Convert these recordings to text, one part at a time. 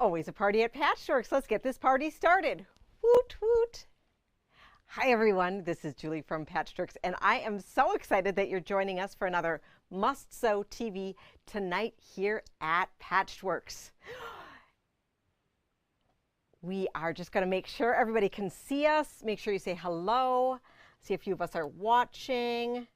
Always a party at Patchworks. Let's get this party started. Woot woot. Hi everyone, this is Julie from Patchworks, and I am so excited that you're joining us for another Must Sew TV tonight here at Patchworks. We are just going to make sure everybody can see us. Make sure you say hello. See a few of us are watching.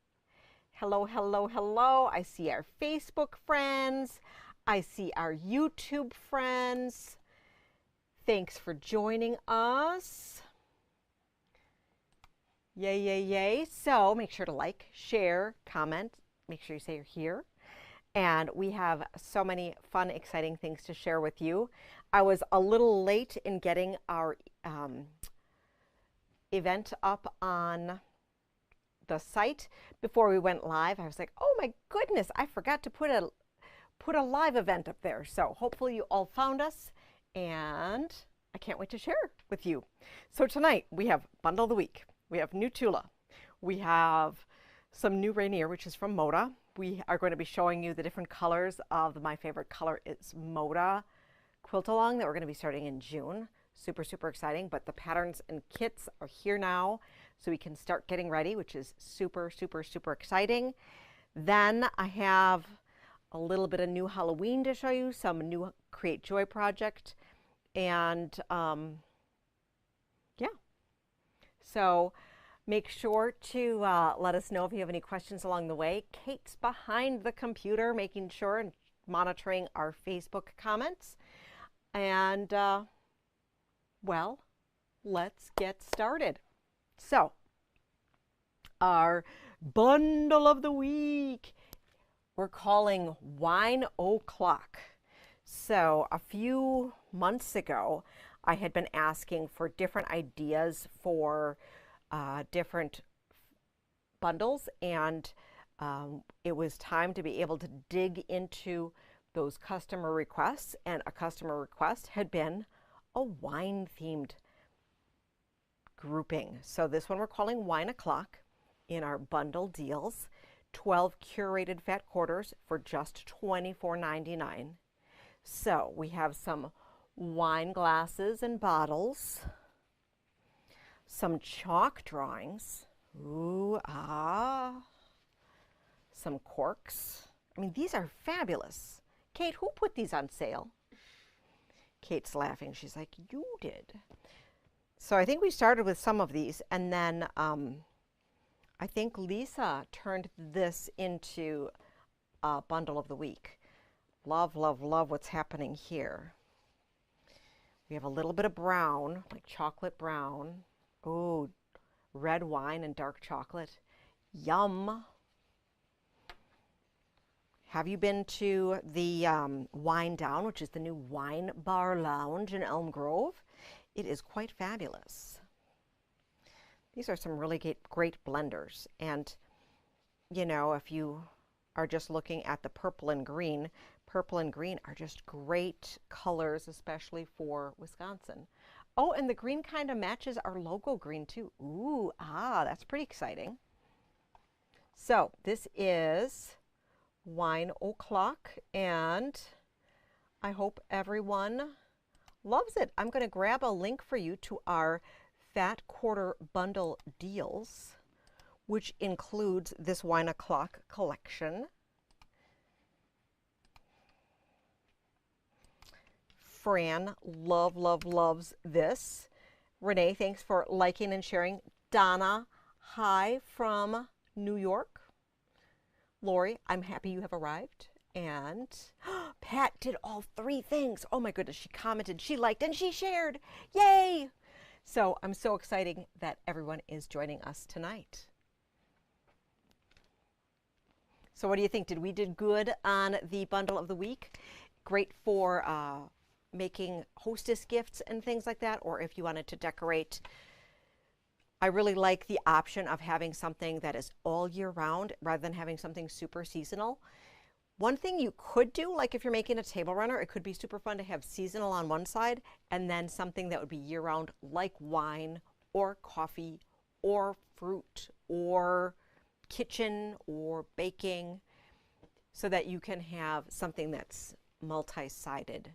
Hello, hello, hello. I see our Facebook friends. I see our YouTube friends. Thanks for joining us. Yay, yay, yay. So make sure to like, share, comment. Make sure you say you're here. And we have so many fun, exciting things to share with you. I was a little late in getting our event up on the site before we went live. I was like, oh my goodness, I forgot to put a live event up there. So hopefully you all found us, and I can't wait to share with you. So tonight we have Bundle of the Week. We have new Tula. We have some new Rainier, which is from Moda. We are going to be showing you the different colors of my favorite color is Moda quilt along that we're going to be starting in June. Super, super exciting, but the patterns and kits are here now, so we can start getting ready, which is super, super, super exciting. Then I have a little bit of new Halloween to show you, some new Create Joy project, and yeah. So make sure to let us know if you have any questions along the way. Kate's behind the computer making sure and monitoring our Facebook comments. And well, let's get started. So our bundle of the week, we're calling Wine O'Clock. So a few months ago, I had been asking for different ideas for different bundles, and it was time to be able to dig into those customer requests, and a customer request had been a wine-themed grouping. So this one we're calling Wine O'Clock in our bundle deals. 12 curated fat quarters for just $24.99. So we have some wine glasses and bottles, some chalk drawings, ooh, ah, some corks. I mean, these are fabulous. Kate, who put these on sale? Kate's laughing. She's like, you did. So I think we started with some of these, and then I think Lisa turned this into a bundle of the week. Love, love, love what's happening here. We have a little bit of brown, like chocolate brown. Oh, red wine and dark chocolate. Yum. Have you been to the Wine Down, which is the new wine bar lounge in Elm Grove? It is quite fabulous. These are some really great blenders. And, you know, if you are just looking at the purple and green are just great colors, especially for Wisconsin. Oh, and the green kind of matches our logo green too. Ooh, ah, that's pretty exciting. So this is Wine O'Clock, and I hope everyone loves it. I'm going to grab a link for you to our Fat Quarter Bundle deals, which includes this Wine O'Clock collection. Fran loves this. Renee, thanks for liking and sharing. Donna, hi from New York. Lori, I'm happy you have arrived. And Pat did all three things. Oh my goodness, she commented, she liked, and she shared. Yay! So I'm so excited that everyone is joining us tonight. So what do you think? Did we did good on the bundle of the week? Great for making hostess gifts and things like that, or if you wanted to decorate. I really like the option of having something that is all year round rather than having something super seasonal. One thing you could do, like if you're making a table runner, it could be super fun to have seasonal on one side and then something that would be year round, like wine or coffee or fruit or kitchen or baking, so that you can have something that's multi-sided.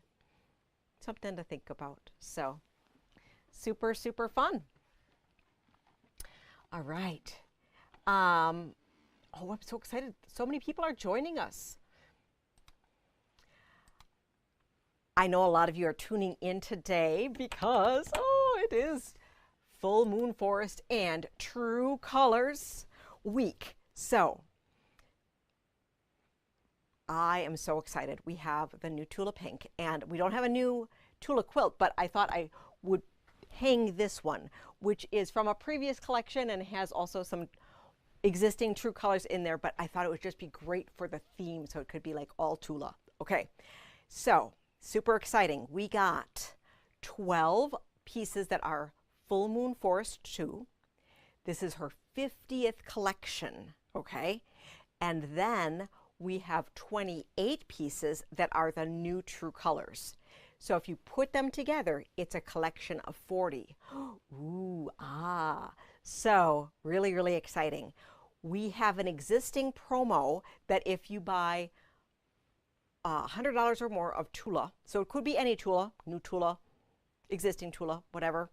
something to think about. So super, super fun. All right. Oh, I'm so excited. So many people are joining us. I know a lot of you are tuning in today because, oh, it is Full Moon Forest and True Colors Week. So I am so excited. We have the new Tula pink, and we don't have a new Tula quilt, but I thought I would hang this one, which is from a previous collection and has also some existing True Colors in there, but I thought it would just be great for the theme, so it could be like all Tula. Okay, so super exciting. We got 12 pieces that are Full Moon Forest 2. This is her 50th collection, okay? And then we have 28 pieces that are the new True Colors. So if you put them together, it's a collection of 40. Ooh, ah. So really, really exciting. We have an existing promo that if you buy $100 or more of Tula, so it could be any Tula, new Tula, existing Tula, whatever,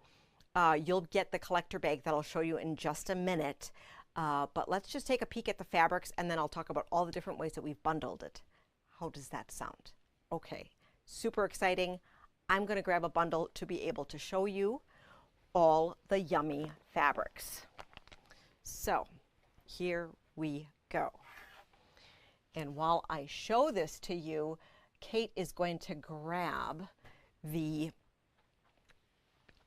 you'll get the collector bag that I'll show you in just a minute. But let's just take a peek at the fabrics, and then I'll talk about all the different ways that we've bundled it. How does that sound? Okay, super exciting. I'm going to grab a bundle to be able to show you all the yummy fabrics. So here we go. And while I show this to you, Kate is going to grab the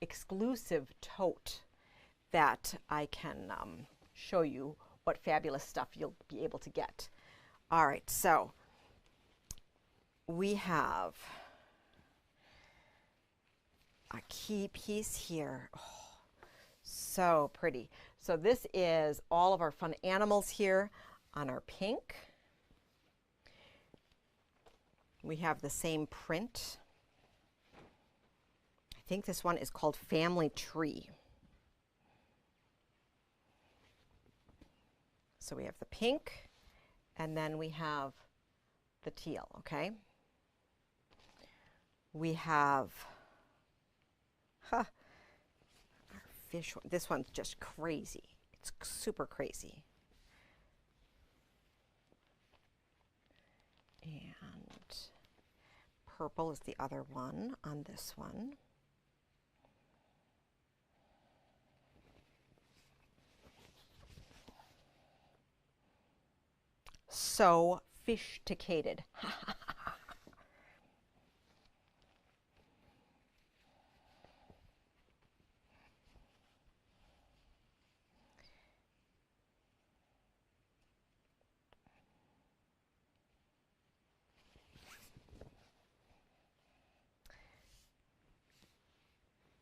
exclusive tote that I can show you what fabulous stuff you'll be able to get. All right, so we have a key piece here. Oh, so pretty. So this is all of our fun animals here on our pink. We have the same print. I think this one is called Family Tree. So we have the pink, and then we have the teal, okay? We have our fish one. This one's just crazy. It's super crazy. And purple is the other one on this one. So sophisticated.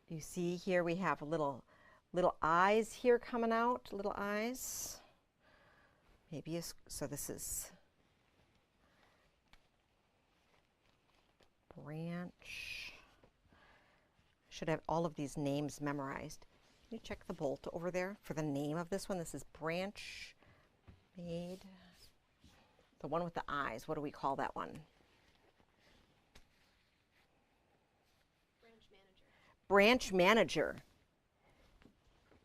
You see here we have little eyes here coming out, little eyes. Maybe so this is branch. Should have all of these names memorized. Can you check the bolt over there for the name of this one? This is branch made. The one with the eyes, what do we call that one? Branch manager.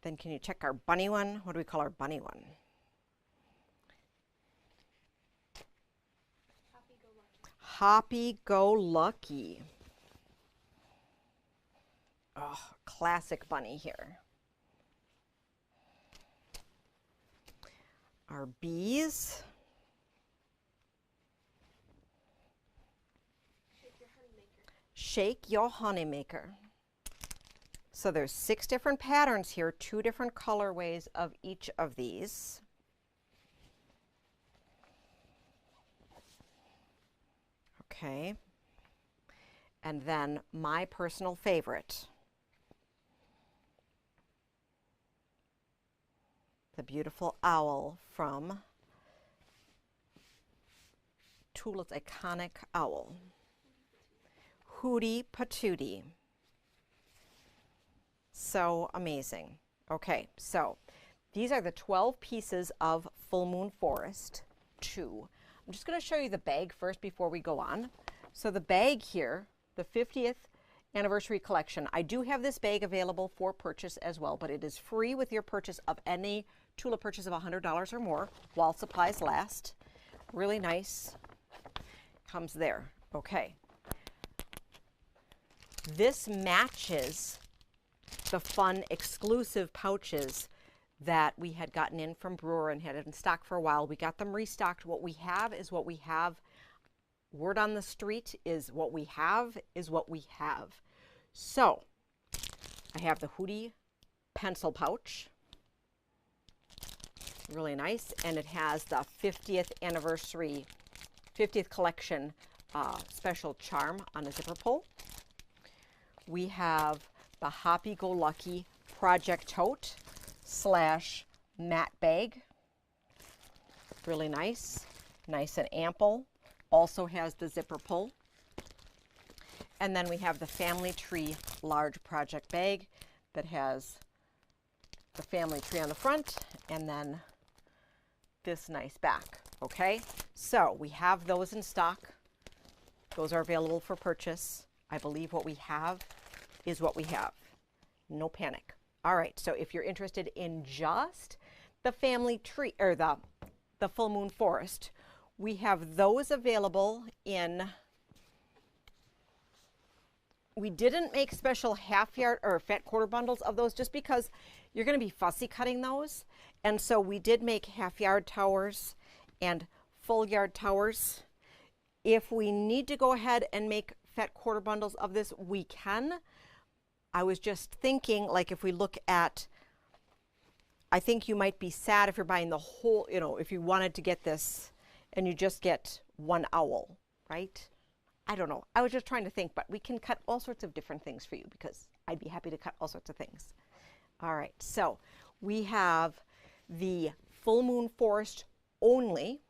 Then can you check our bunny one? What do we call our bunny one? Happy Go Lucky. Oh, classic bunny here. Our bees. Shake your honey maker. So there's 6 different patterns here, 2 different colorways of each of these. Okay. And then my personal favorite, the beautiful owl from Tula's iconic owl, Hootie Patootie. So amazing. Okay, so these are the 12 pieces of Full Moon Forest 2. I'm just going to show you the bag first before we go on. So the bag here, the 50th anniversary collection. I do have this bag available for purchase as well, but it is free with your purchase of any Tula purchase of $100 or more while supplies last. Really nice. Comes there. Okay. This matches the fun exclusive pouches that we had gotten in from Brewer and had in stock for a while. We got them restocked. What we have is what we have. Word on the street is what we have is what we have. So I have the Hootie pencil pouch. Really nice. And it has the 50th anniversary, 50th collection special charm on a zipper pull. We have the Hoppy Go Lucky Project Tote / mat bag. Really nice. Nice and ample. Also has the zipper pull. And then we have the Family Tree large project bag that has the family tree on the front and then this nice back. Okay, so we have those in stock. Those are available for purchase. I believe what we have is what we have. No panic. All right, so if you're interested in just the family tree or the full moon forest, we have those available in, we didn't make special half yard or fat quarter bundles of those just because you're going to be fussy cutting those. And so we did make half yard towers and full yard towers. If we need to go ahead and make fat quarter bundles of this, we can. I was just thinking, like if we look at, I think you might be sad if you're buying the whole, you know, if you wanted to get this and you just get one owl, right? I don't know. I was just trying to think, but we can cut all sorts of different things for you because I'd be happy to cut all sorts of things. All right, so we have the full moon forest only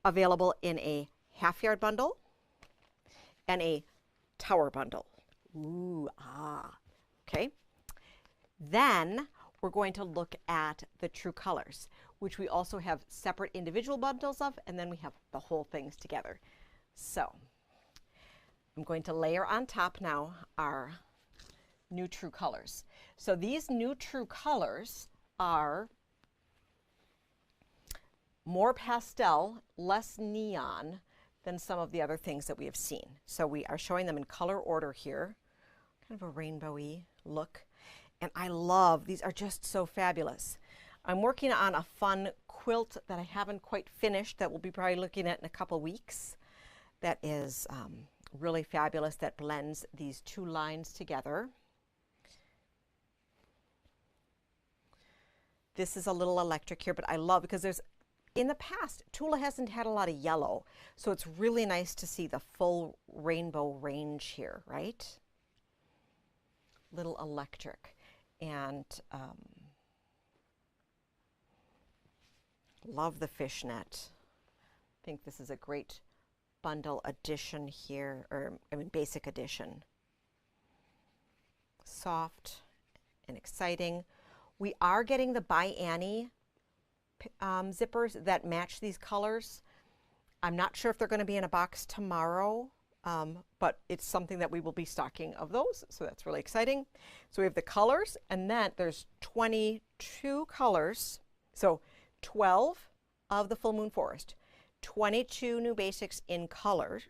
available in a half yard bundle and a tower bundle. Ooh, okay. Then we're going to look at the true colors, which we also have separate individual bundles of, and then we have the whole things together. So I'm going to layer on top now our new true colors. So these new true colors are more pastel, less neon than some of the other things that we have seen. So we are showing them in color order here, kind of a rainbowy look. And I love, these are just so fabulous. I'm working on a fun quilt that I haven't quite finished that we'll be probably looking at in a couple weeks. That is really fabulous, that blends these two lines together. This is a little electric here, but I love because there's, in the past, Tula hasn't had a lot of yellow, so it's really nice to see the full rainbow range here, right? Little electric. And love the fishnet. I think this is a great bundle addition here, or I mean basic addition. Soft and exciting. We are getting the By Annie zippers that match these colors. I'm not sure if they're going to be in a box tomorrow, but it's something that we will be stocking of those, so that's really exciting. So we have the colors, and then there's 22 colors, so 12 of the Full Moon Forest, 22 new basics in color,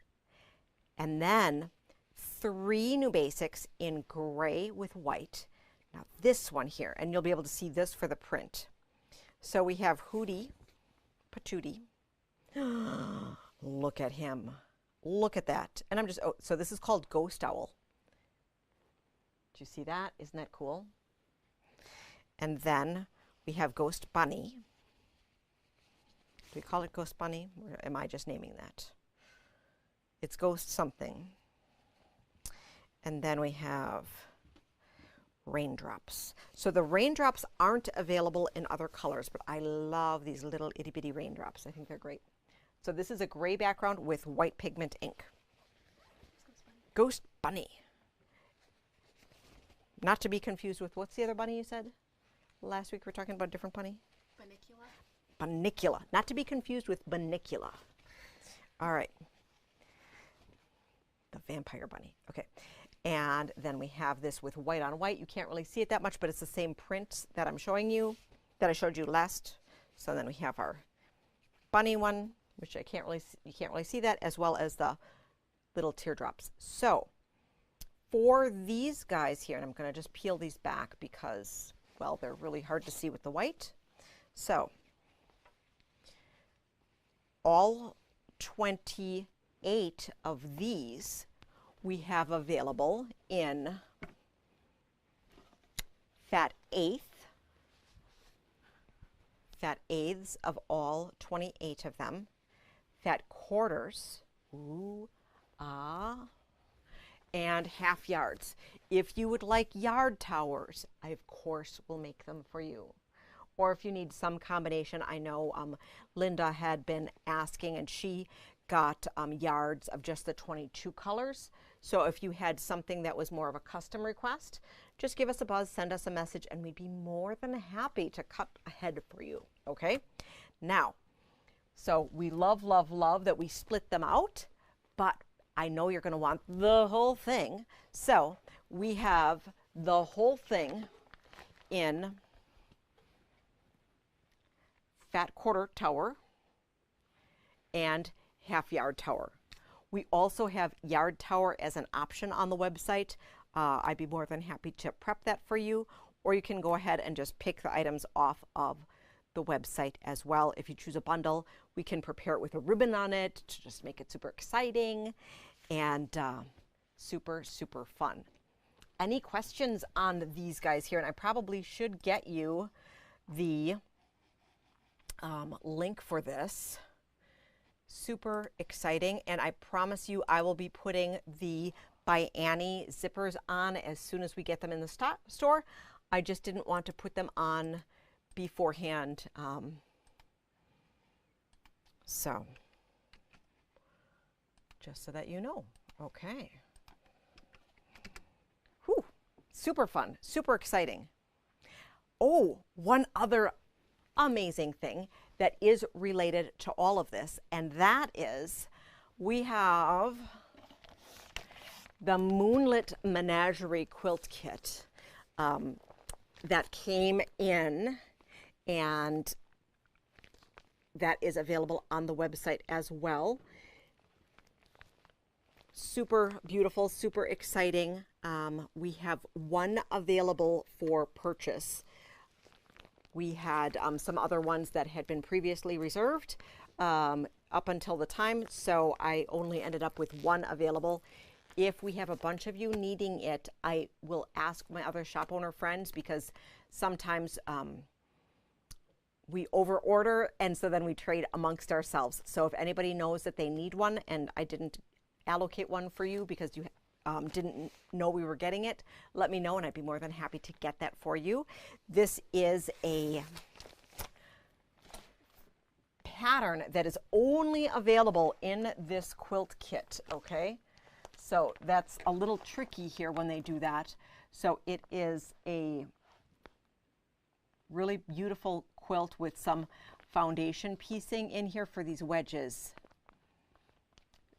and then 3 new basics in gray with white. Now this one here, and you'll be able to see this for the print. So we have Hootie Patootie. Look at him. Look at that. And I'm just, oh, so this is called Ghost Owl. Do you see that? Isn't that cool? And then we have Ghost Bunny. Do we call it Ghost Bunny, or am I just naming that? It's Ghost something. And then we have Raindrops. So the raindrops aren't available in other colors, but I love these little itty bitty raindrops. I think they're great. So this is a gray background with white pigment ink. Ghost Bunny. Not to be confused with, what's the other bunny you said? Last week we were talking about a different bunny. Bunnicula. Bunnicula. Not to be confused with Bunnicula. All right. The vampire bunny. Okay. And then we have this with white on white. You can't really see it that much, but it's the same print that I'm showing you, that I showed you last. So then we have our bunny one, which you can't really see that, as well as the little teardrops. So for these guys here, and I'm going to just peel these back because, well, they're really hard to see with the white. So all 28 of these we have available in fat eighths of all 28 of them, fat quarters, and half yards. If you would like yard towers, I of course will make them for you. Or if you need some combination, I know Linda had been asking, and she got yards of just the 22 colors. So if you had something that was more of a custom request, just give us a buzz, send us a message, and we'd be more than happy to cut ahead for you, okay? Now, so we love, love, love that we split them out, but I know you're going to want the whole thing. So we have the whole thing in fat quarter tower and half yard tower. We also have yard tower as an option on the website. I'd be more than happy to prep that for you, or you can go ahead and just pick the items off of the website as well. If you choose a bundle, we can prepare it with a ribbon on it to just make it super exciting and super, super fun. Any questions on these guys here? And I probably should get you the link for this. Super exciting, and I promise you I will be putting the by Annie zippers on as soon as we get them in the store. I just didn't want to put them on beforehand. So just so that you know. Okay. Whew. Super fun, super exciting. Oh, one other amazing thing that is related to all of this, and that is we have the Moonlit Menagerie Quilt Kit that came in, and that is available on the website as well. Super beautiful, super exciting. We have one available for purchase. We had some other ones that had been previously reserved up until the time, so I only ended up with one available. If we have a bunch of you needing it, I will ask my other shop owner friends, because sometimes we over order, and so then we trade amongst ourselves. So if anybody knows that they need one and I didn't allocate one for you because you didn't know we were getting it, let me know and I'd be more than happy to get that for you. This is a pattern that is only available in this quilt kit, okay? So that's a little tricky here when they do that. So it is a really beautiful quilt with some foundation piecing in here for these wedges.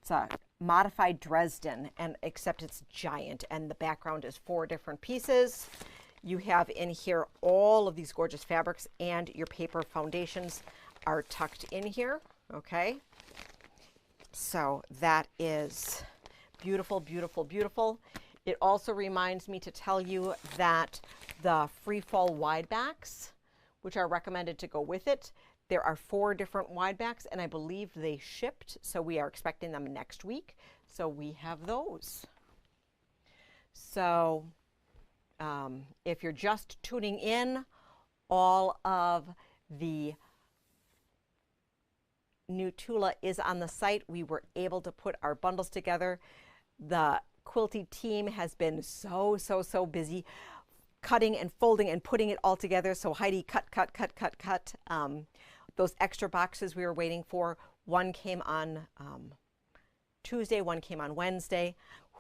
It's a modified Dresden, and except it's giant, and the background is 4 different pieces. You have in here all of these gorgeous fabrics, and your paper foundations are tucked in here, okay? So that is beautiful, beautiful, beautiful. It also reminds me to tell you that the free fall wide backs, which are recommended to go with it, there are 4 different wide backs, and I believe they shipped, so we are expecting them next week. So we have those. So if you're just tuning in, all of the new Tula is on the site. We were able to put our bundles together. The quilty team has been so busy cutting and folding and putting it all together. So Heidi, cut. Those extra boxes we were waiting for, one came on Tuesday, one came on Wednesday.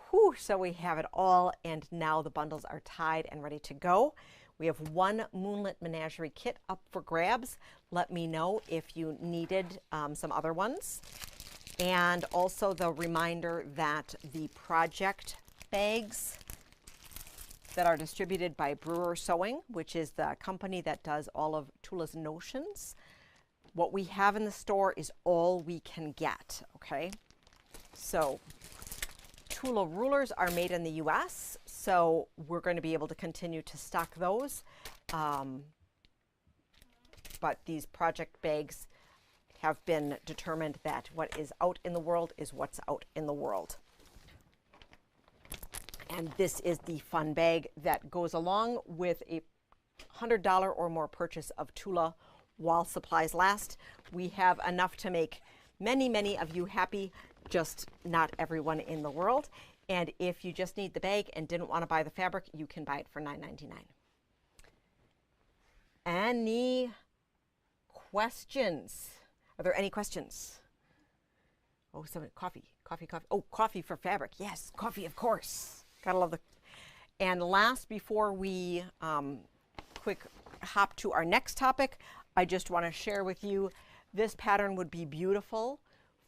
Whew, so we have it all, and now the bundles are tied and ready to go. We have one Moonlit Menagerie kit up for grabs. Let me know if you needed some other ones. And also the reminder that the project bags that are distributed by Brewer Sewing, which is the company that does all of Tula's notions. What we have in the store is all we can get, okay? So Tula rulers are made in the US, so we're going to be able to continue to stock those. But these project bags have been determined that what is out in the world is what's out in the world. And this is the fun bag that goes along with a $100 or more purchase of Tula while supplies last. We have enough to make many, many of you happy, just not everyone in the world. And if you just need the bag and didn't want to buy the fabric, you can buy it for $9.99. Any questions? Are there any questions? Oh, some coffee. Oh, coffee for fabric. Yes, coffee, of course. Gotta love the. And last, before we quick hop to our next topic, I just want to share with you this pattern would be beautiful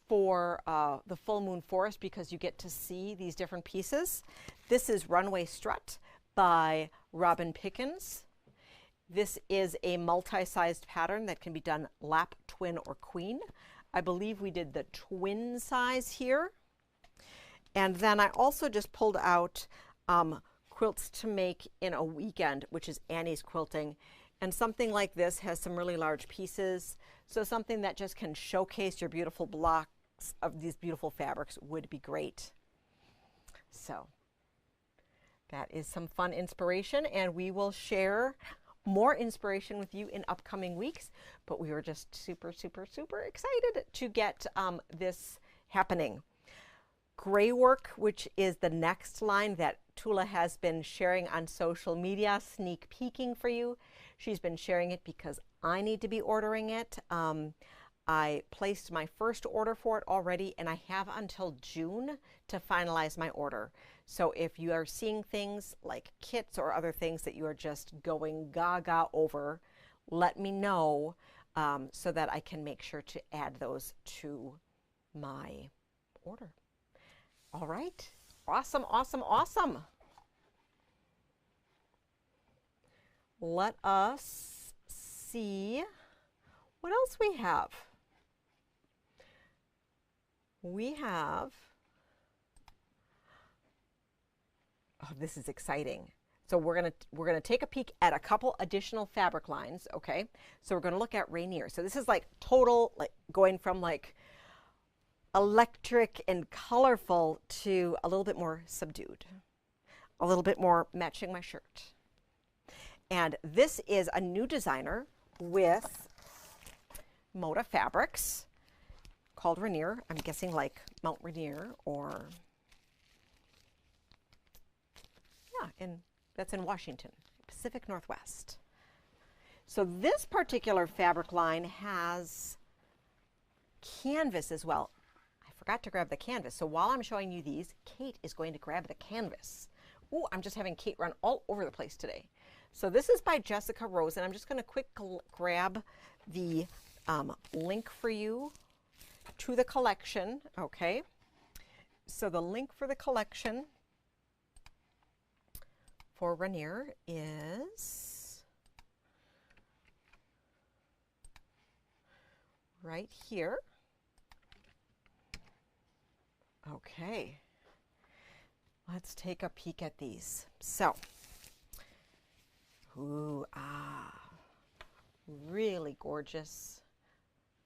for the full moon forest because you get to see these different pieces. This is Runway Strut by Robin Pickens. This is a multi-sized pattern that can be done lap, twin, or queen. I believe we did the twin size here. And then I also just pulled out quilts to make in a weekend, which is Annie's Quilting. And something like this has some really large pieces. So something that just can showcase your beautiful blocks of these beautiful fabrics would be great. So that is some fun inspiration, and we will share more inspiration with you in upcoming weeks. But we were just super, super, super excited to get this happening. Gray Work, which is the next line that Tula has been sharing on social media, sneak peeking for you. She's been sharing it because I need to be ordering it. I placed my first order for it already, and I have until June to finalize my order. So if you are seeing things like kits or other things that you are just going gaga over, let me know so that I can make sure to add those to my order. All right. Awesome, awesome, awesome. Let us see what else we have. We have, oh, this is exciting. So we're gonna take a peek at a couple additional fabric lines, okay? So we're gonna look at Rainier. So this is like total, like going from like electric and colorful to a little bit more subdued, a little bit more matching my shirt. And this is a new designer with Moda fabrics called Rainier. I'm guessing like Mount Rainier, or yeah, that's in Washington, Pacific Northwest. So this particular fabric line has canvas as well. I forgot to grab the canvas. So while I'm showing you these, Kate is going to grab the canvas. Ooh, I'm just having Kate run all over the place today. So this is by Jessica Rose, and I'm just going to quick grab the link for you to the collection, okay? So the link for the collection for Rainier is right here. Okay, let's take a peek at these. So, ooh, really gorgeous.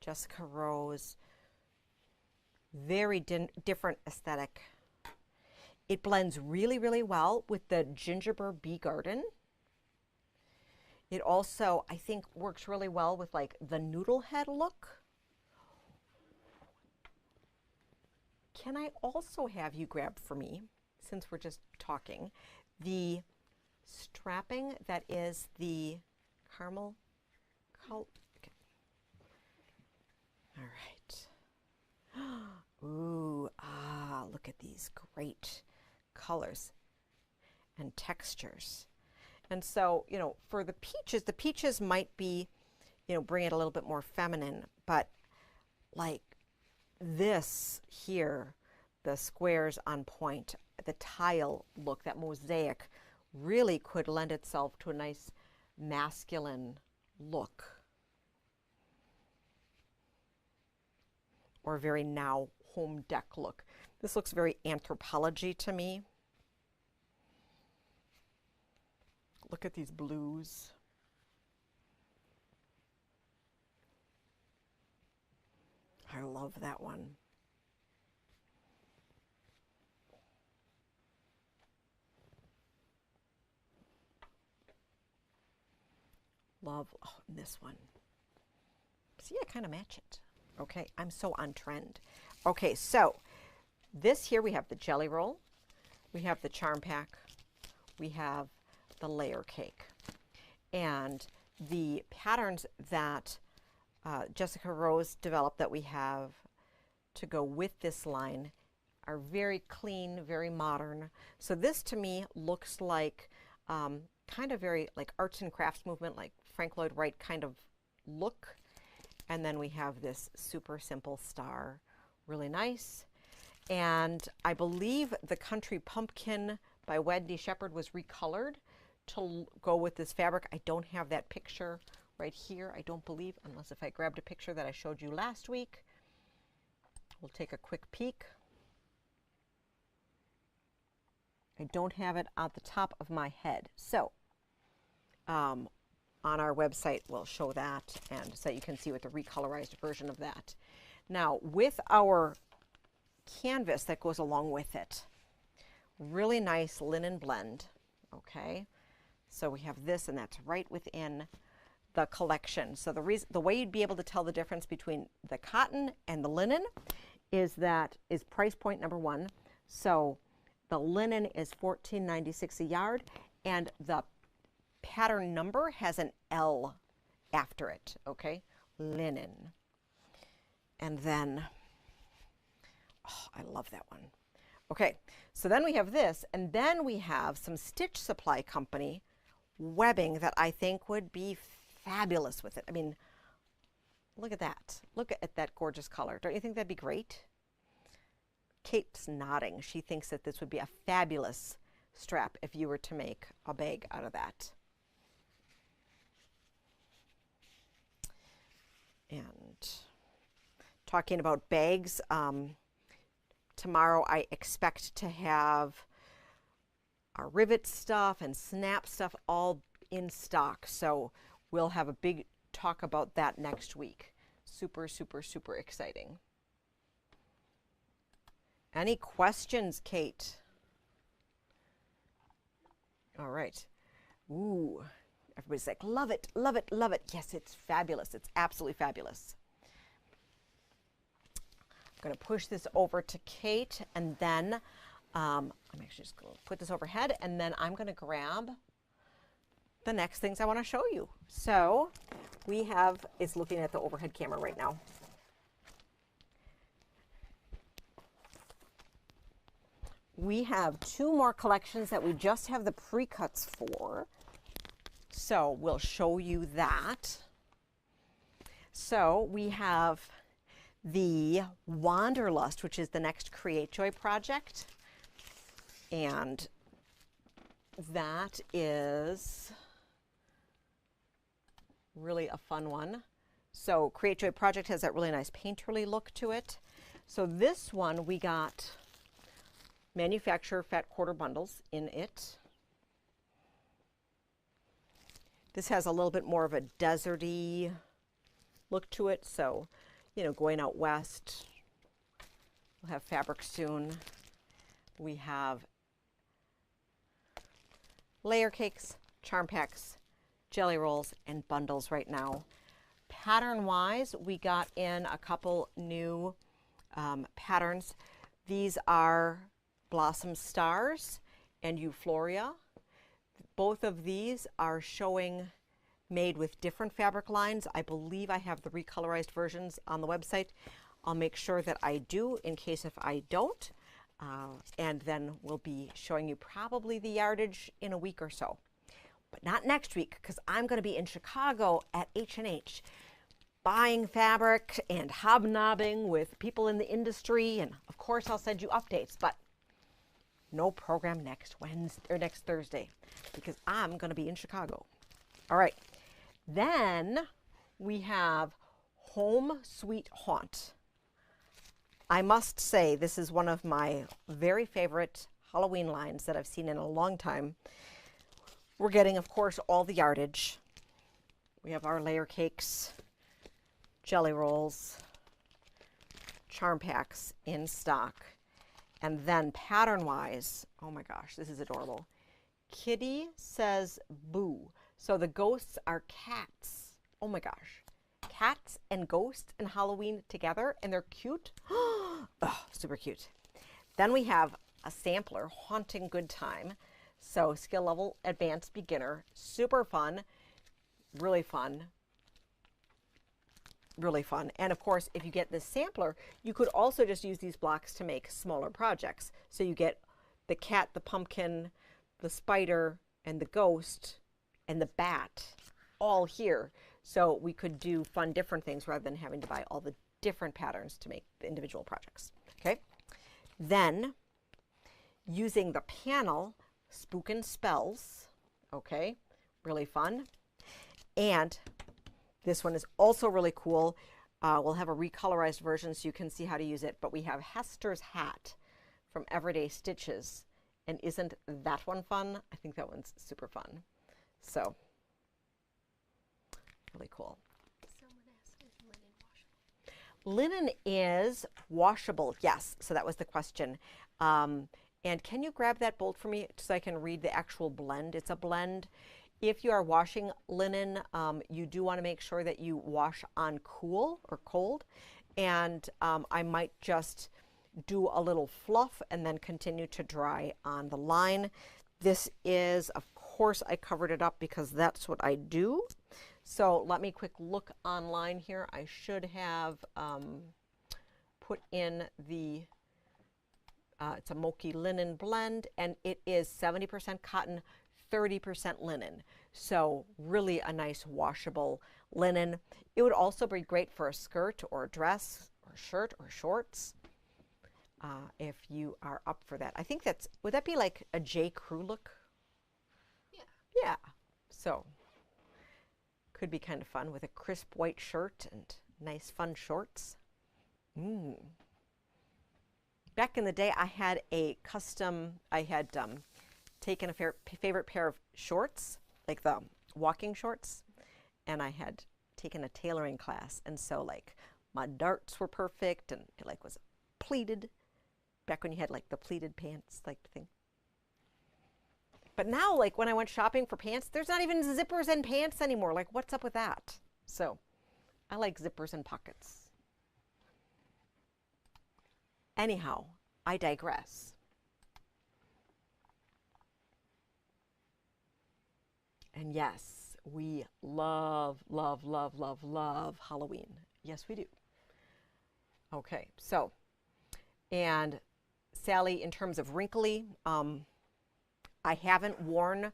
Jessica Rose, very different aesthetic. It blends really, really well with the Gingerbread Bee Garden. It also, I think, works really well with like the noodle head look. Can I also have you grab for me, since we're just talking, the strapping that is the caramel color? Okay. All right. Ooh, look at these great colors and textures. And so, you know, for the peaches might be, you know, bring it a little bit more feminine, but like this here, the squares on point, the tile look, that mosaic really could lend itself to a nice masculine look. Or very now home deck look. This looks very Anthropology to me. Look at these blues. I love that one. Love this one. See, I kind of match it. Okay, I'm so on trend. Okay, so this here we have the jelly roll, we have the charm pack, we have the layer cake. And the patterns that Jessica Rose developed that we have to go with this line are very clean, very modern. So this to me looks like kind of very like arts and crafts movement, like Frank Lloyd Wright kind of look. And then we have this super simple star, really nice. And I believe the Country Pumpkin by Wendy Shepherd was recolored to go with this fabric. I don't have that picture right here, I don't believe, unless if I grabbed a picture that I showed you last week. We'll take a quick peek. I don't have it at the top of my head. So, on our website, we'll show that, and so you can see what the recolorized version of that. Now, with our canvas that goes along with it, really nice linen blend, okay? So we have this, and that's right within the collection. So the way you'd be able to tell the difference between the cotton and the linen is price point number one. So the linen is $14.96 a yard, and the pattern number has an L after it, okay? Linen. And then, oh, I love that one. Okay, so then we have this, and then we have some Stitch Supply Company webbing that I think would be fabulous with it. I mean, look at that. Look at that gorgeous color. Don't you think that'd be great? Kate's nodding. She thinks that this would be a fabulous strap if you were to make a bag out of that. And talking about bags, tomorrow I expect to have our rivet stuff and snap stuff all in stock. So we'll have a big talk about that next week. Super, super, super exciting. Any questions, Kate? All right. Ooh. Everybody's like, love it, love it, love it. Yes, it's fabulous. It's absolutely fabulous. I'm going to push this over to Kate, and then I'm actually just going to put this overhead, and then I'm going to grab the next things I want to show you. So we have, is looking at the overhead camera right now. We have two more collections that we just have the pre-cuts for. So we'll show you that. So we have the Wanderlust, which is the next Create Joy project. And that is really a fun one. So Create Joy project has that really nice painterly look to it. So this one we got manufacturer fat quarter bundles in it. This has a little bit more of a deserty look to it. So, you know, going out west, we'll have fabric soon. We have layer cakes, charm packs, jelly rolls, and bundles right now. Pattern-wise, we got in a couple new patterns. These are Blossom Stars and Euphoria. Both of these are showing made with different fabric lines. I believe I have the recolorized versions on the website. I'll make sure that I do in case if I don't. And then we'll be showing you probably the yardage in a week or so. But not next week, because I'm going to be in Chicago at H&H. buying fabric and hobnobbing with people in the industry. And of course, I'll send you updates, but no program next Wednesday or next Thursday because I'm going to be in Chicago. All right. Then we have Home Sweet Haunt. I must say, this is one of my very favorite Halloween lines that I've seen in a long time. We're getting, of course, all the yardage. We have our layer cakes, jelly rolls, charm packs in stock. And then pattern-wise, oh my gosh, this is adorable. Kitty says boo. So the ghosts are cats. Oh my gosh. Cats and ghosts and Halloween together, and they're cute. Oh, super cute. Then we have a sampler, Haunting Good Time. So skill level advanced beginner, super fun, really fun, really fun. And of course, if you get this sampler, you could also just use these blocks to make smaller projects. So you get the cat, the pumpkin, the spider, and the ghost, and the bat all here. So we could do fun different things rather than having to buy all the different patterns to make the individual projects. Okay. Then using the panel, Spookin' Spells. Okay. Really fun. And this one is also really cool. We'll have a recolorized version so you can see how to use it. But we have Hester's Hat from Everyday Stitches. And isn't that one fun? I think that one's super fun. So, really cool. Someone asked, is linen washable? Linen is washable, yes. So that was the question. And can you grab that bolt for me so I can read the actual blend? It's a blend. If you are washing linen, you do want to make sure that you wash on cool or cold. And I might just do a little fluff and then continue to dry on the line. This is, of course, I covered it up because that's what I do. So let me quick look online here. I should have put in the, it's a Moki linen blend, and it is 70% cotton, 30% linen. So really a nice washable linen. It would also be great for a skirt or a dress or shirt or shorts if you are up for that. I think that's, would that be like a J. Crew look? Yeah. Yeah. So could be kind of fun with a crisp white shirt and nice fun shorts. Back in the day, I had a custom, I had taken a favorite pair of shorts, like the walking shorts, and I had taken a tailoring class. And so like my darts were perfect and it like was pleated, back when you had like the pleated pants like thing. But now, like when I went shopping for pants, there's not even zippers and pants anymore. Like what's up with that? So I like zippers and pockets. Anyhow, I digress. And yes, we love, love, love, love, love Halloween. Yes, we do. Okay, so, and Sally, in terms of wrinkly, I haven't worn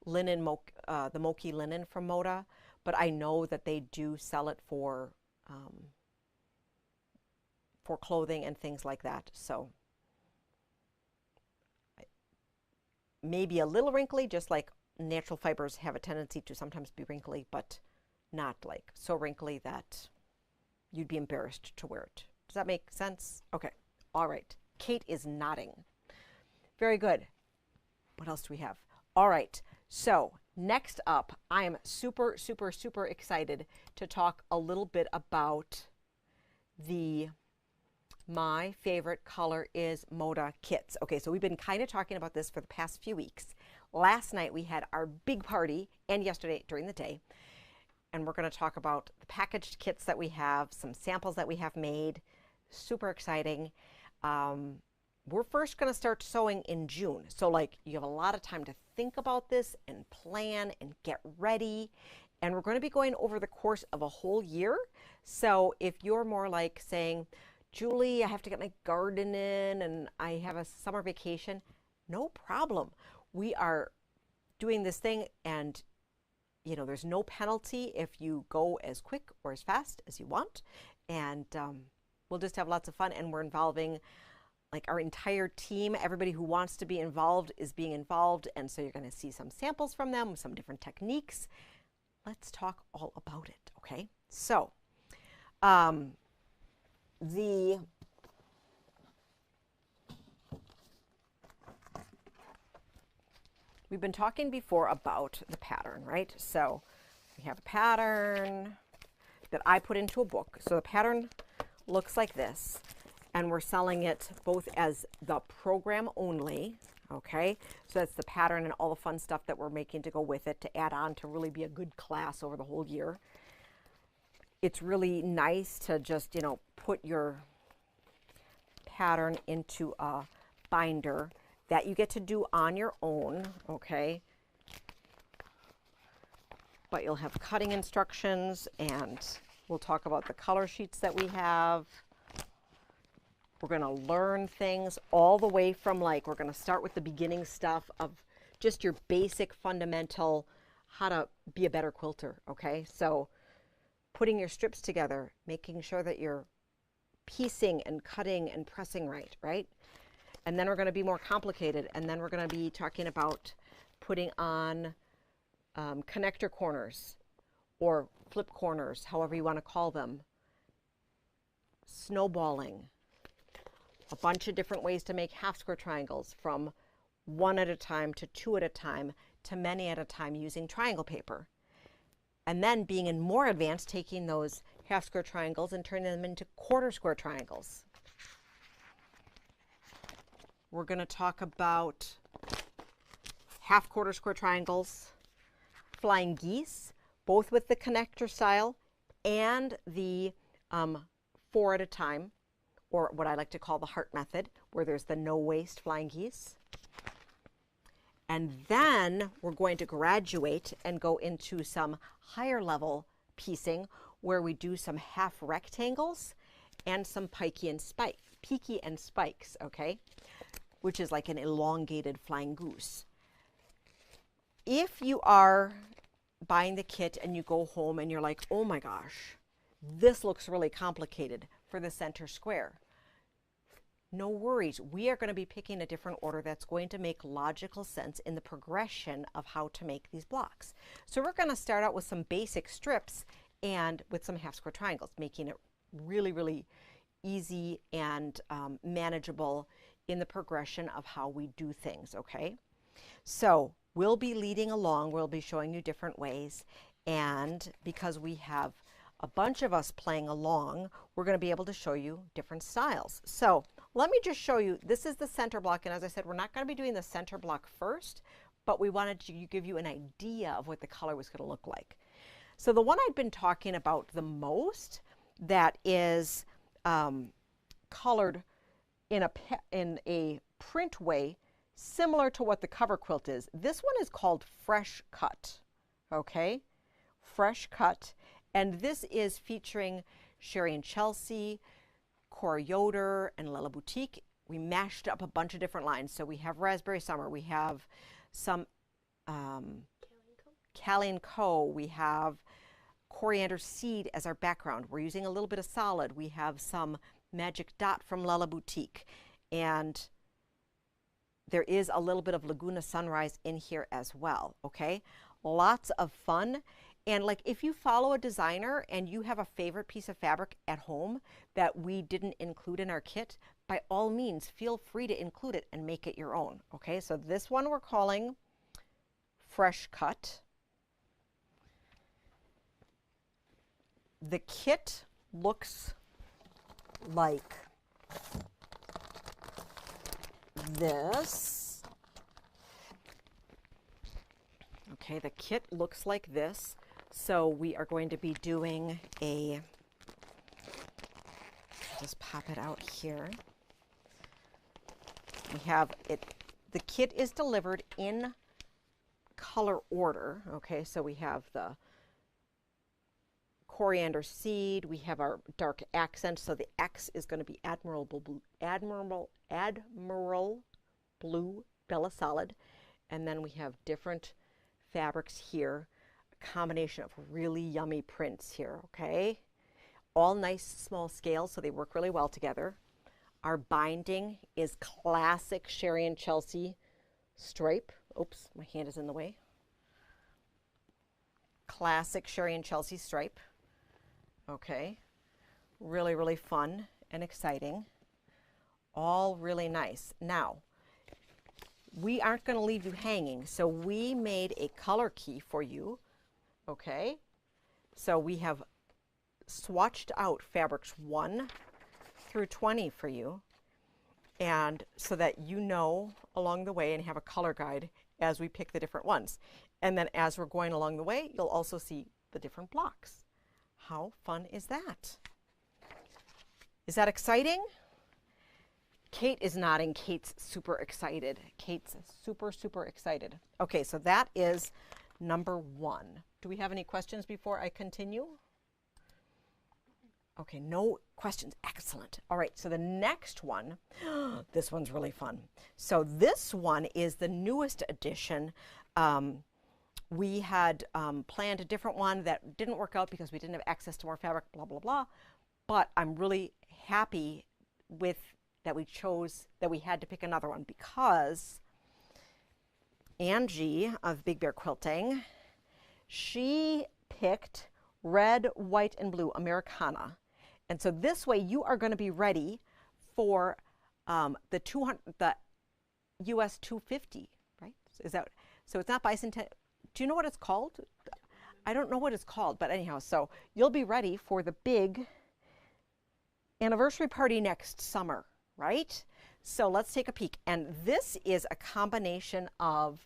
linen, the Moki linen from Moda, but I know that they do sell it for clothing and things like that. So maybe a little wrinkly, just like natural fibers have a tendency to sometimes be wrinkly, but not like so wrinkly that you'd be embarrassed to wear it. Does that make sense? Okay. All right. Kate is nodding. Very good. What else do we have? All right. So next up, I am super, super, super excited to talk a little bit about my favorite color is Moda kits. Okay, so we've been kind of talking about this for the past few weeks. Last night we had our big party, and yesterday during the day, and we're going to talk about the packaged kits that we have, some samples that we have made. Super exciting. We're first going to start sewing in June. So like you have a lot of time to think about this and plan and get ready. And we're going to be going over the course of a whole year. So if you're more like saying, Julie, I have to get my garden in and I have a summer vacation, no problem. We are doing this thing and you know, there's no penalty if you go as quick or as fast as you want. And we'll just have lots of fun. And we're involving like our entire team. Everybody who wants to be involved is being involved. And so you're going to see some samples from them, some different techniques. Let's talk all about it, okay? So we've been talking before about the pattern, right? So we have a pattern that I put into a book. So the pattern looks like this, and we're selling it both as the program only, okay? So that's the pattern and all the fun stuff that we're making to go with it to add on to really be a good class over the whole year. It's really nice to just, you know, put your pattern into a binder that you get to do on your own, okay? But you'll have cutting instructions, and we'll talk about the color sheets that we have. We're going to learn things all the way from, like, we're going to start with the beginning stuff of just your basic fundamental how to be a better quilter, okay? So putting your strips together, making sure that you're piecing and cutting and pressing right, right? And then we're going to be more complicated, and then we're going to be talking about putting on connector corners or flip corners, however you want to call them, snowballing, a bunch of different ways to make half square triangles, from one at a time to two at a time to many at a time using triangle paper. And then being in more advanced, taking those half square triangles and turning them into quarter square triangles. We're going to talk about half quarter square triangles, flying geese, both with the connector style and the 4 at a time, or what I like to call the heart method, where there's the no waste flying geese. And then we're going to graduate and go into some higher level piecing, where we do some half rectangles and some peaky and spikes, okay? Which is like an elongated flying goose. If you are buying the kit and you go home and you're like, oh my gosh, this looks really complicated for the center square, no worries. We are going to be picking a different order that's going to make logical sense in the progression of how to make these blocks. So we're going to start out with some basic strips and with some half square triangles, making it really, really easy and manageable in the progression of how we do things, okay? So we'll be leading along, we'll be showing you different ways, and because we have a bunch of us playing along, we're going to be able to show you different styles. So let me just show you, this is the center block, and as I said, we're not going to be doing the center block first, but we wanted to give you an idea of what the color was going to look like. So the one I've been talking about the most that is colored in a print way similar to what the cover quilt is. This one is called Fresh Cut, okay? Fresh Cut, and this is featuring Sherry and Chelsea, Cora Yoder, and Lella Boutique. We mashed up a bunch of different lines. So we have Raspberry Summer, we have some Callie & Co., we have Coriander Seed as our background. We're using a little bit of solid. We have some Magic Dot from Lella Boutique, and there is a little bit of Laguna Sunrise in here as well, okay? Lots of fun. And like, if you follow a designer and you have a favorite piece of fabric at home that we didn't include in our kit, by all means, feel free to include it and make it your own, okay? So this one we're calling Fresh Cut. The kit looks like this. Okay, the kit looks like this. So we are going to be doing a, just pop it out here. We have it, the kit is delivered in color order. Okay, so we have the Coriander Seed, we have our dark accent, so the X is going to be Admiral Blue Bella Solid, and then we have different fabrics here, combination of really yummy prints here, okay? All nice small scales, so they work really well together. Our binding is classic Sherry and Chelsea stripe. Oops, my hand is in the way. Classic Sherry and Chelsea stripe. Okay, really, really fun and exciting. All really nice. Now, we aren't going to leave you hanging, so we made a color key for you. Okay, so we have swatched out fabrics 1 through 20 for you, and so that you know along the way and have a color guide as we pick the different ones. And then as we're going along the way, you'll also see the different blocks. How fun is that? Is that exciting? Kate is nodding. Kate's super excited. Kate's super, super excited. Okay, so that is number 1. Do we have any questions before I continue? Okay, no questions. Excellent. All right, so the next one, this one's really fun. So this one is the newest edition. We had planned a different one that didn't work out because we didn't have access to more fabric, blah, blah, blah. But I'm really happy with that we chose, that we had to pick another one because Angie of Big Bear Quilting, she picked red, white, and blue Americana. And so this way you are going to be ready for the US 250, right? Is that, so it's not bicentennial. Do you know what it's called? I don't know what it's called, but anyhow, so you'll be ready for the big anniversary party next summer, right? So let's take a peek. And this is a combination of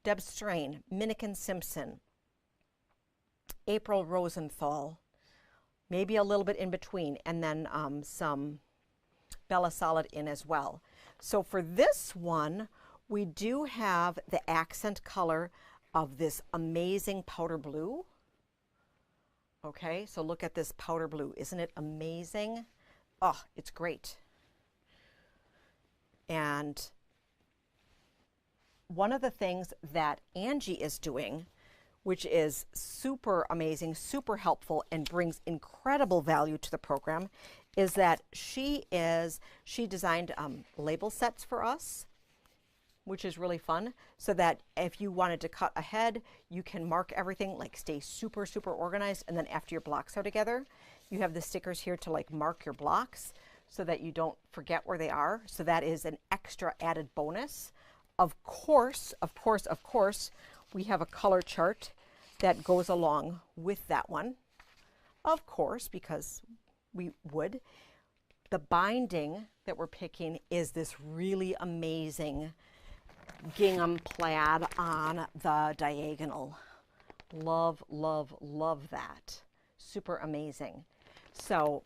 Deb Strain, Minnikin Simpson, April Rosenthal, maybe a little bit in between, and then some Bella Solid in as well. So for this one, we do have the accent color of this amazing powder blue. Okay, so look at this powder blue. Isn't it amazing? Oh, it's great. And one of the things that Angie is doing, which is super amazing, super helpful, and brings incredible value to the program, is that she designed label sets for us, which is really fun, so that if you wanted to cut ahead, you can mark everything, like stay super, super organized, and then after your blocks are together, you have the stickers here to like mark your blocks so that you don't forget where they are. So that is an extra added bonus. Of course, we have a color chart that goes along with that one. Of course, because we would. The binding that we're picking is this really amazing gingham plaid on the diagonal. Love, love, love that. Super amazing. So,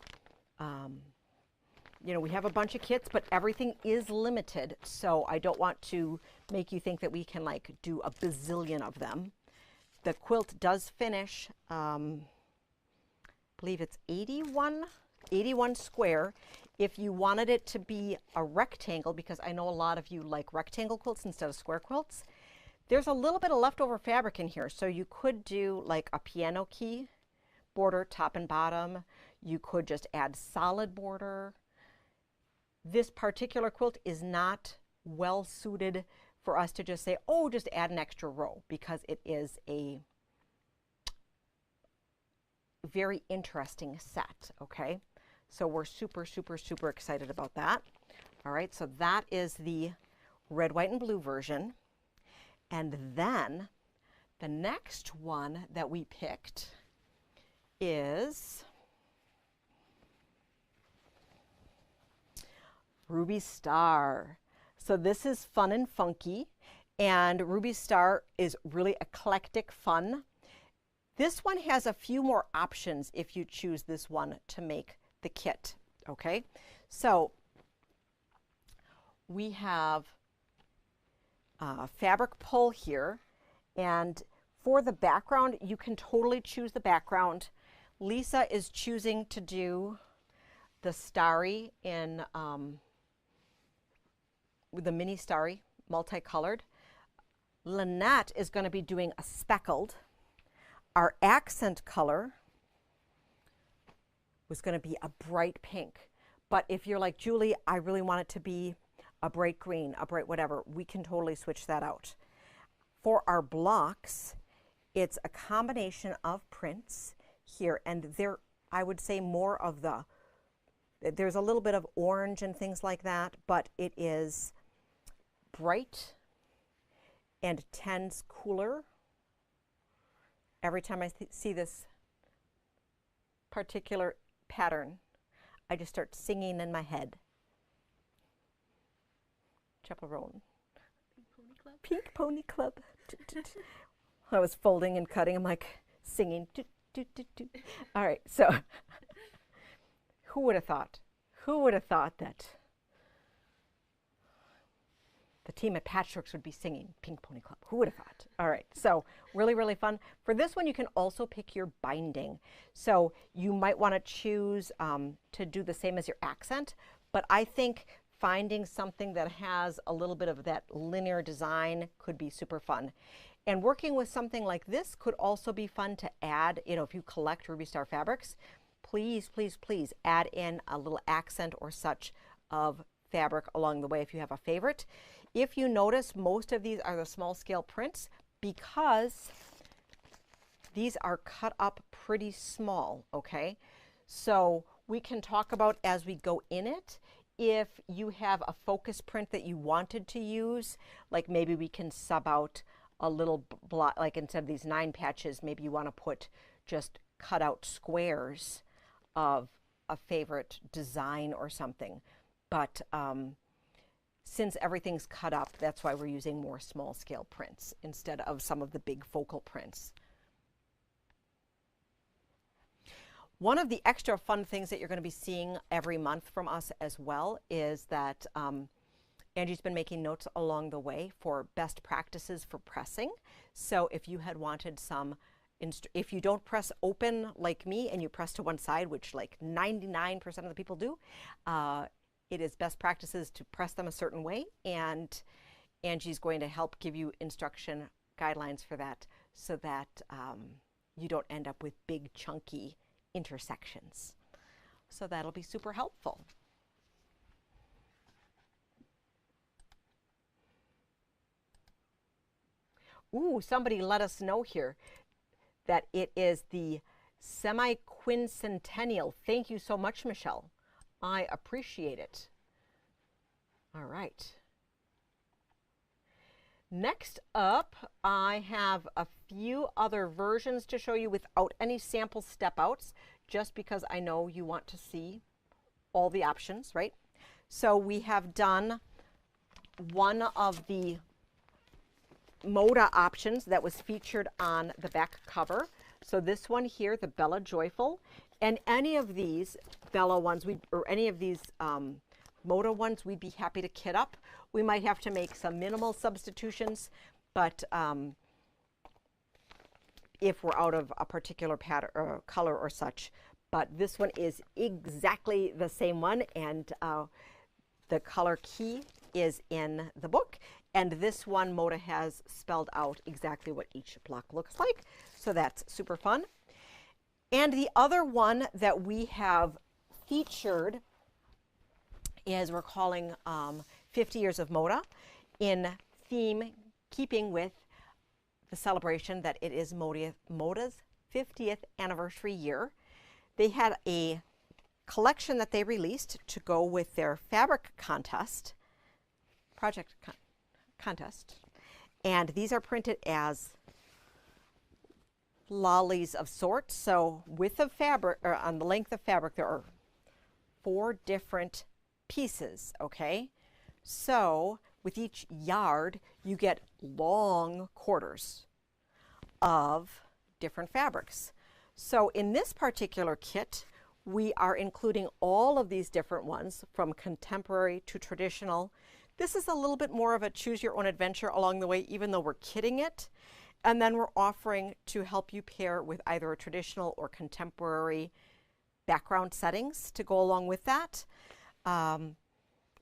you know, we have a bunch of kits, but everything is limited. So I don't want to make you think that we can like do a bazillion of them. The quilt does finish, I believe it's 81 square. If you wanted it to be a rectangle, because I know a lot of you like rectangle quilts instead of square quilts, there's a little bit of leftover fabric in here. So you could do like a piano key border, top and bottom. You could just add solid border. This particular quilt is not well suited for us to just say, oh, just add an extra row, because it is a very interesting set, okay? So we're super, super, super excited about that. All right, so that is the red, white, and blue version. And then the next one that we picked is Ruby Star. So this is fun and funky, and Ruby Star is really eclectic fun. This one has a few more options if you choose this one to make the kit, okay? So we have fabric pull here, and for the background, you can totally choose the background. Lisa is choosing to do the starry in with the mini starry multicolored. Lynette is going to be doing a speckled. Our accent color was going to be a bright pink. But if you're like, Julie, I really want it to be a bright green, a bright whatever, we can totally switch that out. For our blocks, it's a combination of prints here, and there, I would say more of there's a little bit of orange and things like that, but it is bright and tends cooler. Every time I see this particular pattern, I just start singing in my head. Chaperone. Pink Pony Club. Pink Pony Club. I was folding and cutting. I'm like singing. All right, so who would have thought? Who would have thought that the team at Patchworks would be singing Pink Pony Club? Who would have thought? All right, so really, really fun. For this one, you can also pick your binding. So you might want to choose to do the same as your accent, but I think finding something that has a little bit of that linear design could be super fun. And working with something like this could also be fun to add, you know, if you collect Ruby Star fabrics, please, please, please add in a little accent or such of fabric along the way if you have a favorite. If you notice, most of these are the small scale prints because these are cut up pretty small, okay? So we can talk about as we go in it. If you have a focus print that you wanted to use, like maybe we can sub out a little block, like instead of these 9 patches, maybe you want to put just cut out squares of a favorite design or something. But since everything's cut up, that's why we're using more small scale prints instead of some of the big focal prints. One of the extra fun things that you're going to be seeing every month from us as well is that Angie's been making notes along the way for best practices for pressing. So if you had wanted some, if you don't press open like me and you press to one side, which like 99% of the people do, it is best practices to press them a certain way. And Angie's going to help give you instruction guidelines for that so that you don't end up with big chunky intersections. So that'll be super helpful. Ooh, somebody let us know here that it is the semi-quincentennial. Thank you so much, Michelle. I appreciate it. All right. Next up, I have a few other versions to show you without any sample step outs, just because I know you want to see all the options, right? So we have done one of the Moda options that was featured on the back cover. So this one here, the Bella Joyful, and any of these Bella ones, or any of these Moda ones, we'd be happy to kit up. We might have to make some minimal substitutions, but if we're out of a particular pattern or color or such. But this one is exactly the same one, and the color key is in the book. And this one, Moda has spelled out exactly what each block looks like. So that's super fun. And the other one that we have featured is we're calling 50 Years of Moda, in theme, keeping with the celebration that it is Moda's 50th anniversary year. They had a collection that they released to go with their fabric contest, contest. And these are printed as lollies of sorts. So width of fabric, or on the length of fabric, there are 4 different pieces, okay? So with each yard, you get long quarters of different fabrics. So in this particular kit, we are including all of these different ones from contemporary to traditional. This is a little bit more of a choose your own adventure along the way, even though we're kitting it. And then we're offering to help you pair with either a traditional or contemporary background settings to go along with that.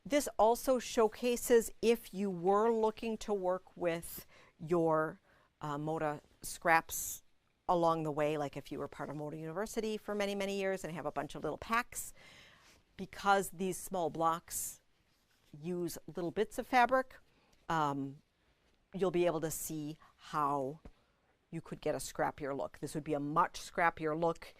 This also showcases if you were looking to work with your Moda scraps along the way, like if you were part of Moda University for many, many years and have a bunch of little packs. Because these small blocks use little bits of fabric, you'll be able to see how you could get a scrappier look. This would be a much scrappier look,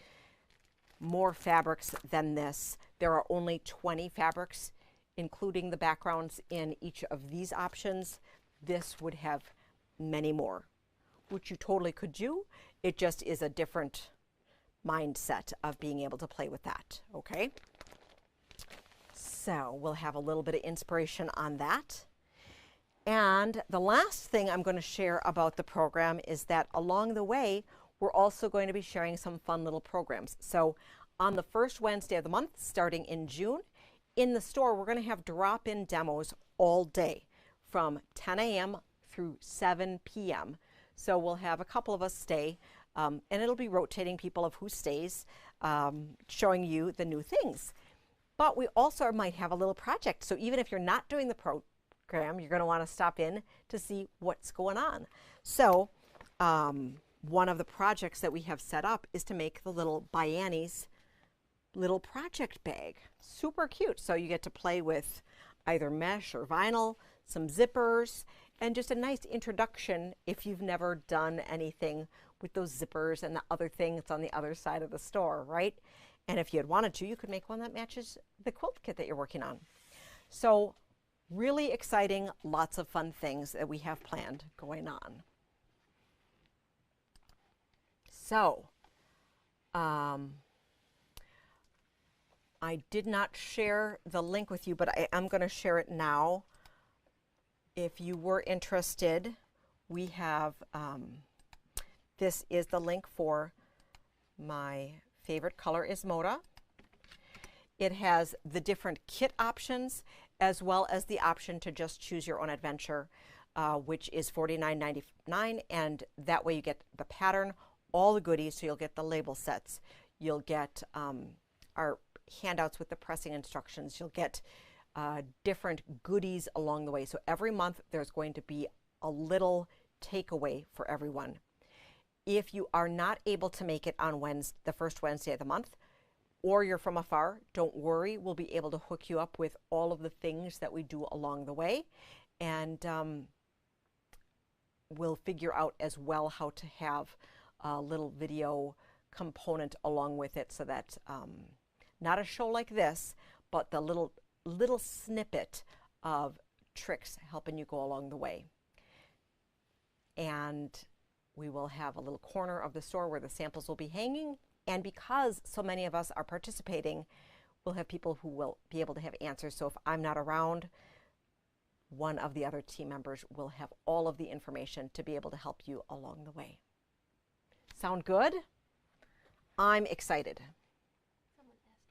more fabrics than this. There are only 20 fabrics, including the backgrounds in each of these options. This would have many more, which you totally could do. It just is a different mindset of being able to play with that, okay? So we'll have a little bit of inspiration on that. And the last thing I'm going to share about the program is that along the way, we're also going to be sharing some fun little programs. So on the first Wednesday of the month, starting in June, in the store, we're going to have drop-in demos all day from 10 a.m. through 7 p.m. So we'll have a couple of us stay, and it'll be rotating people of who stays, showing you the new things. But we also might have a little project. So even if you're not doing the program, you're going to want to stop in to see what's going on. So one of the projects that we have set up is to make the little Bianni's little project bag. Super cute. So you get to play with either mesh or vinyl, some zippers, and just a nice introduction if you've never done anything with those zippers and the other things on the other side of the store, right? And if you had wanted to, you could make one that matches the quilt kit that you're working on. So really exciting, lots of fun things that we have planned going on. So I did not share the link with you, but I am going to share it now. If you were interested, we have, this is the link for my favorite color is Moda. It has the different kit options as well as the option to just choose your own adventure, which is $49.99, and that way you get the pattern, all the goodies, so you'll get the label sets, you'll get our handouts with the pressing instructions, you'll get different goodies along the way. So every month there's going to be a little takeaway for everyone. If you are not able to make it on Wednesday, the first Wednesday of the month, or you're from afar, don't worry. We'll be able to hook you up with all of the things that we do along the way. And we'll figure out as well how to have a little video component along with it so that not a show like this, but the little snippet of tricks helping you go along the way. And we will have a little corner of the store where the samples will be hanging. And because so many of us are participating, we'll have people who will be able to have answers. So if I'm not around, one of the other team members will have all of the information to be able to help you along the way. Sound good? I'm excited. Someone asked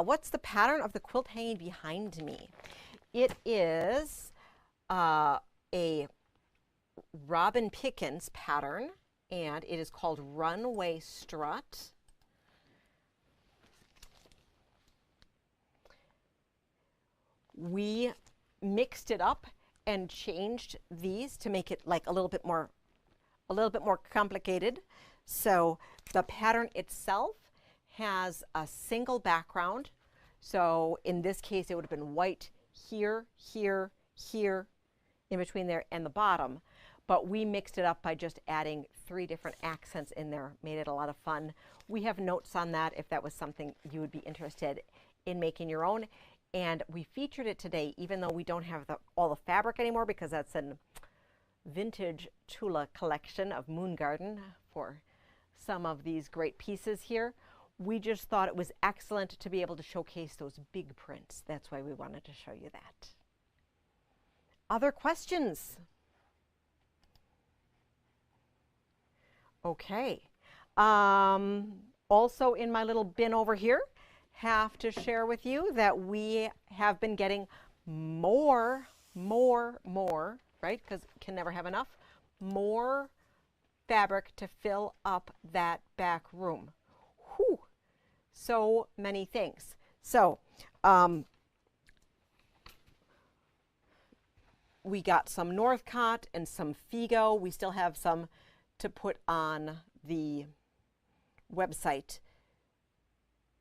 what's the pattern of the quilt hanging behind you? What's the pattern of the quilt hanging behind me? It is a Robin Pickens pattern, and it is called Runway Strut. We mixed it up and changed these to make it like a little bit more complicated. So the pattern itself has a single background. So in this case, it would have been white here, here, here, in between there and the bottom. But we mixed it up by just adding 3 different accents in there, made it a lot of fun. We have notes on that if that was something you would be interested in making your own. And we featured it today, even though we don't have all the fabric anymore, because that's a vintage Tula collection of Moon Garden for some of these great pieces here. We just thought it was excellent to be able to showcase those big prints. That's why we wanted to show you that. Other questions? Okay. Also in my little bin over here, have to share with you that we have been getting more, right? Because can never have enough, more fabric to fill up that back room. Whew, so many things. So, we got some Northcott and some Figo. We still have some to put on the website.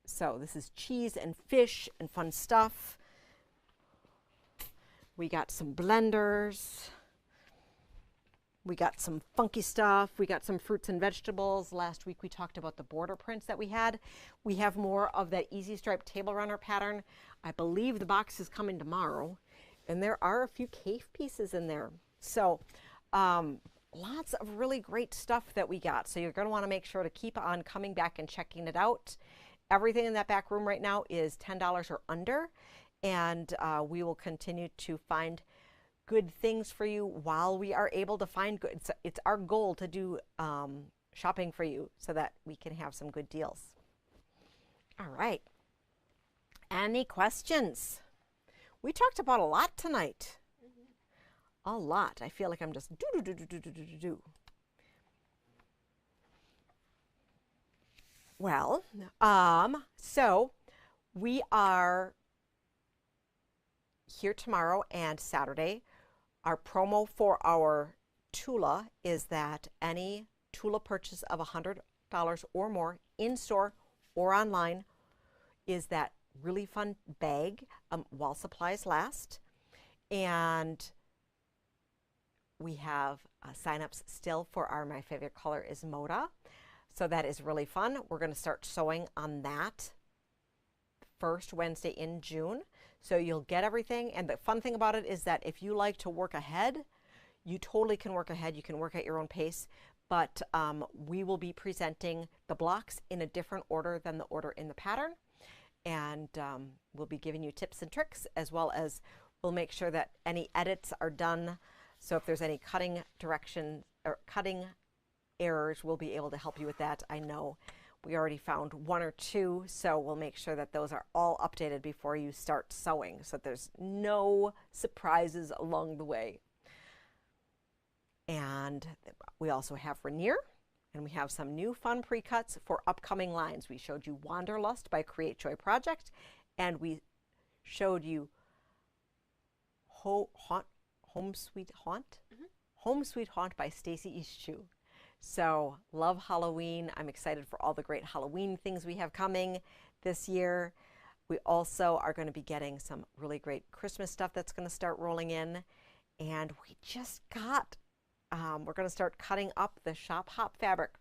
So this is cheese and fish and fun stuff. We got some blenders. We got some funky stuff. We got some fruits and vegetables. Last week we talked about the border prints that we had. We have more of that easy stripe table runner pattern. I believe the box is coming tomorrow. And there are a few cave pieces in there. So lots of really great stuff that we got. So you're going to want to make sure to keep on coming back and checking it out. Everything in that back room right now is $10 or under. And we will continue to find good things for you while we are able to find good. It's our goal to do shopping for you so that we can have some good deals. All right. Any questions? We talked about a lot tonight. A lot. I feel like I'm just do. Well, so we are here tomorrow and Saturday. Our promo for our Tula is that any Tula purchase of $100 or more in store or online is that really fun bag while supplies last. And we have signups still for our My Favorite Color is Moda. So that is really fun. We're going to start sewing on that first Wednesday in June. So you'll get everything. And the fun thing about it is that if you like to work ahead, you totally can work ahead. You can work at your own pace. But we will be presenting the blocks in a different order than the order in the pattern. And we'll be giving you tips and tricks, as well as we'll make sure that any edits are done. So if there's any cutting direction or cutting errors, we'll be able to help you with that. I know we already found one or two, so we'll make sure that those are all updated before you start sewing, so that there's no surprises along the way. And we also have Rainier, and we have some new fun pre-cuts for upcoming lines. We showed you Wanderlust by Create Joy Project, and we showed you Home Sweet Haunt? Home Sweet Haunt by Stacy Eastchew. So love Halloween. I'm excited for all the great Halloween things we have coming this year. We also are going to be getting some really great Christmas stuff that's going to start rolling in. And we just got, we're going to start cutting up the Shop Hop fabric.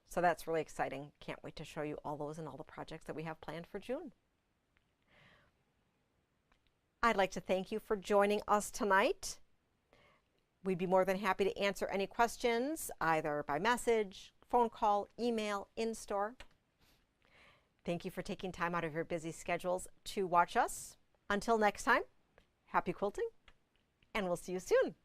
So that's really exciting. Can't wait to show you all those and all the projects that we have planned for June. I'd like to thank you for joining us tonight. We'd be more than happy to answer any questions, either by message, phone call, email, in-store. Thank you for taking time out of your busy schedules to watch us. Until next time, happy quilting, and we'll see you soon.